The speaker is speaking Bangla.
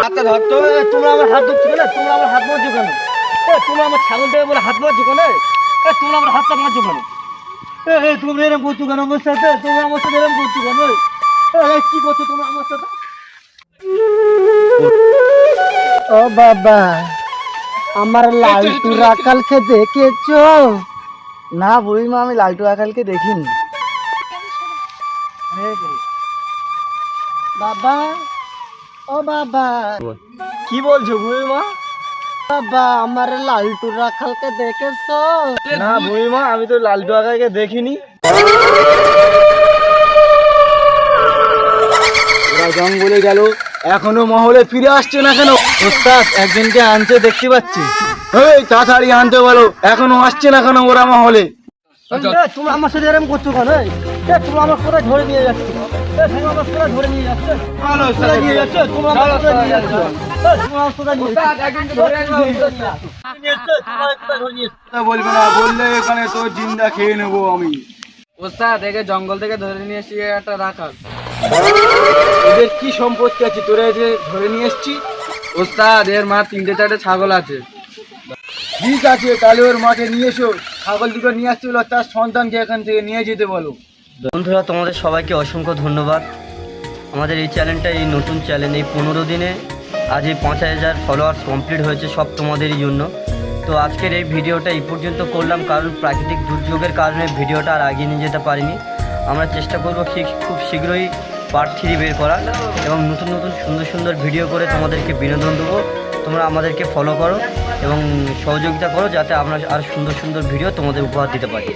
আচ্ছা ধরতো, তোমরা আমার হাত ধরছো কেন? তোমরা আমার হাত মারছো কেন? তোমরা আমার ছাগল থেকে বলে হাত মারছো কেন? তোমরা আমার হাতটা মারছো কেন? তোমরা এরকম করছো কেন আমার সাথে? তোমরা আমার সাথে এরকম করছো কেন? কি করছো তোমরা আমার সাথে? ও বাবা, আমার লালটু রাখালকে দেখেছো? না বুড়িমা, আমি লালটু রাখালকে দেখিনি। বাবা, ও বাবা, কি বলছো বুড়িমা? বাবা আমার লালটু রাখালকে দেখেছো? না বুড়িমা, আমি তো লালটু আকাকে দেখিনি। ওরা জঙ্গলে গেল, এখনো মহলে ফিরে আসছে না কেন? ওস্তাদ, একজনকে আনতে দেখতে পাচ্ছি। এই তাড়াতাড়ি আনতে বলো, এখনো আসছে না কেন ওরা মহলে? তোমরা আমার সাথে এরকম করছো কেন? তোমরা আমার কোথায় ধরে নিয়ে যাচ্ছ? তোমরা আমার কোথায় ধরে নিয়ে যাচ্ছ? কোথায় নিয়ে যাচ্ছ? তোমরা আমার কোথায় নিয়ে যাচ্ছ? তোমরা আমার কোথায় নিয়ে যাচ্ছ? বলবে না, বললে এখানে তোর জিন্দা খেয়ে নেবো আমি। ওস্তাদ, একে জঙ্গল থেকে ধরে নিয়ে এসেছি একটা রাখাল। এদের কি সম্পত্তি আছে তোরা যে ধরে নিয়ে এসছি? ওস্তাদ, এর মা 3-4টে ছাগল আছে। ঠিক আছে, তাহলে ওর মাকে নিয়ে এসো। ছাগল দুটো নিয়ে আসতে বলো, তার সন্তানকে এখান থেকে নিয়ে যেতে বলো। বন্ধুরা, তোমাদের সবাইকে অসংখ্য ধন্যবাদ। আমাদের এই চ্যানেলটা, এই নতুন চ্যানেল, এই 15 দিনে আজ এই 5000 ফলোয়ার্স কমপ্লিট হয়েছে, সব তোমাদেরই জন্য। তো আজকের এই ভিডিওটা এই পর্যন্ত করলাম, কারণ প্রাকৃতিক দুর্যোগের কারণে ভিডিওটা আর এগিয়ে নিয়ে যেতে পারিনি। আমরা চেষ্টা করব খুব শীঘ্রই পার্ট 3 বের করার, এবং নতুন নতুন সুন্দর সুন্দর ভিডিও করে তোমাদেরকে বিনোদন দেবো। তোমরা আমাদেরকে ফলো করো এবং সহযোগিতা করো, যাতে আমরা আর সুন্দর সুন্দর ভিডিও তোমাদের উপহার দিতে পারি।